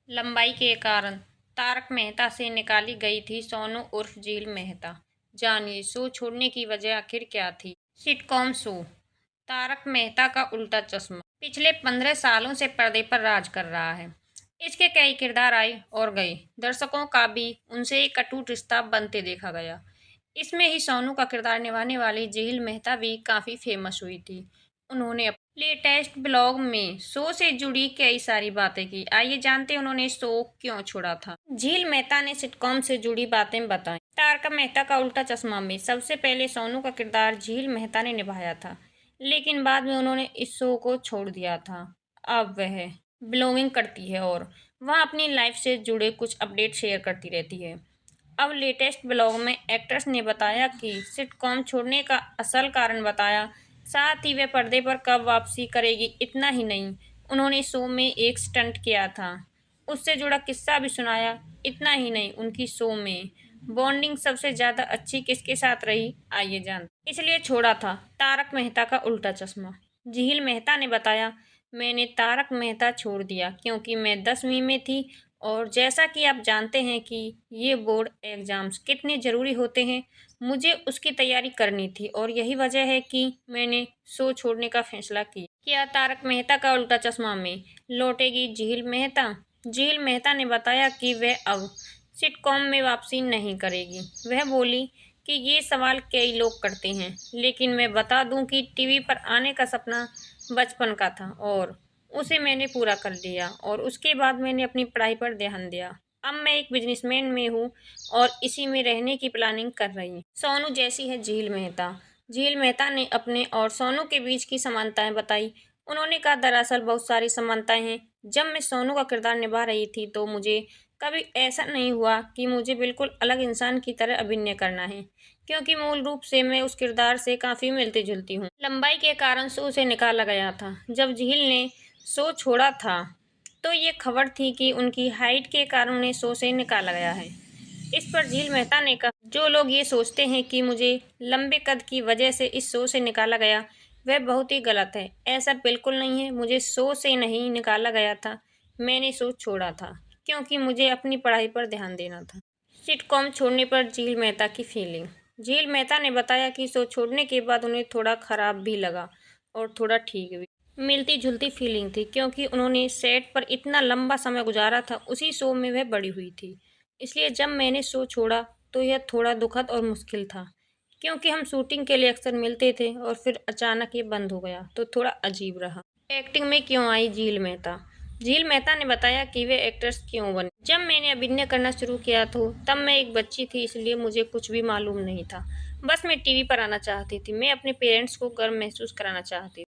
लंबाई के कारण तारक मेहता से निकाली गई थी सोनू उर्फ झील मेहता। जानिए शो छोड़ने की वजह आखिर क्या थी। सिटकॉम शो तारक मेहता का उल्टा चश्मा पिछले 15 सालों से पर्दे पर राज कर रहा है। इसके कई किरदार आए और गए, दर्शकों का भी उनसे एक अटूट रिश्ता बनते देखा गया। इसमें ही सोनू का किरदार निभाने वाली झील मेहता भी काफी फेमस हुई थी। उन्होंने अपने लेटेस्ट ब्लॉग में शो से जुड़ी कई सारी बातें की। आइए जानते हैं उन्होंने शो क्यों छोड़ा था। झील मेहता ने सिटकॉम से जुड़ी बातें बताई। तारक मेहता का उल्टा चश्मा में सबसे पहले सोनू का किरदार झील मेहता ने निभाया था, लेकिन बाद में उन्होंने इस शो को छोड़ दिया था। अब वह ब्लॉगिंग करती है और वह अपनी लाइफ से जुड़े कुछ अपडेट शेयर करती रहती है। अब लेटेस्ट ब्लॉग में एक्ट्रेस ने बताया कि सिटकॉम छोड़ने का असल कारण बताया, साथ ही वह पर्दे पर कब वापसी करेगी। इतना ही नहीं, उन्होंने शो में एक स्टंट किया था, उससे जुड़ा किस्सा भी सुनाया। इतना ही नहीं, उनकी शो में बॉन्डिंग सबसे ज्यादा अच्छी किसके साथ रही, आइए जानते। इसलिए छोड़ा था तारक मेहता का उल्टा चश्मा। झील मेहता ने बताया, मैंने तारक मेहता छोड़ दिया क्योंकि मैं 10वीं में थी और जैसा कि आप जानते हैं कि ये बोर्ड एग्जाम्स कितने ज़रूरी होते हैं, मुझे उसकी तैयारी करनी थी और यही वजह है कि मैंने शो छोड़ने का फैसला किया। क्या तारक मेहता का उल्टा चश्मा में लौटेगी झील मेहता? झील मेहता ने बताया कि वह अब सिटकॉम में वापसी नहीं करेगी। वह बोली कि ये सवाल कई लोग करते हैं, लेकिन मैं बता दूं कि टीवी पर आने का सपना बचपन का था और उसे मैंने पूरा कर लिया और उसके बाद मैंने अपनी पढ़ाई पर ध्यान दिया। अब मैं एक बिजनेसमैन में हूँ और इसी में रहने की प्लानिंग कर रही हूँ। सोनू जैसी है झील मेहता। झील मेहता ने अपने और सोनू के बीच की समानताएं बताई। उन्होंने कहा, दरअसल बहुत सारी समानताएं हैं। जब मैं सोनू का किरदार निभा रही थी तो मुझे कभी ऐसा नहीं हुआ कि मुझे बिल्कुल अलग इंसान की तरह अभिनय करना है, क्योंकि मूल रूप से मैं उस किरदार से काफ़ी मिलती जुलती हूँ। लंबाई के कारण शो से निकाला गया था। जब झील ने शो छोड़ा था तो ये खबर थी कि उनकी हाइट के कारण उन्हें शो से निकाला गया है। इस पर झील मेहता ने कहा, जो लोग ये सोचते हैं कि मुझे लंबे कद की वजह से इस शो से निकाला गया, वह बहुत ही गलत है। ऐसा बिल्कुल नहीं है। मुझे शो से नहीं निकाला गया था, मैंने शो छोड़ा था क्योंकि मुझे अपनी पढ़ाई पर ध्यान देना था। सिटकॉम छोड़ने पर झील मेहता की फीलिंग। झील मेहता ने बताया कि शो छोड़ने के बाद उन्हें थोड़ा खराब भी लगा और थोड़ा ठीक भी। मिलती जुलती फीलिंग थी क्योंकि उन्होंने सेट पर इतना लंबा समय गुजारा था, उसी शो में वह बड़ी हुई थी। इसलिए जब मैंने शो छोड़ा तो यह थोड़ा दुखद और मुश्किल था, क्योंकि हम शूटिंग के लिए अक्सर मिलते थे और फिर अचानक ये बंद हो गया तो थोड़ा अजीब रहा। एक्टिंग में क्यों आई झील मेहता? झील मेहता ने बताया कि वे एक्ट्रेस क्यों बनी। जब मैंने अभिनय करना शुरू किया तो तब मैं एक बच्ची थी, इसलिए मुझे कुछ भी मालूम नहीं था। बस मैं टीवी पर आना चाहती थी। मैं अपने पेरेंट्स को गर्व महसूस कराना चाहती थी।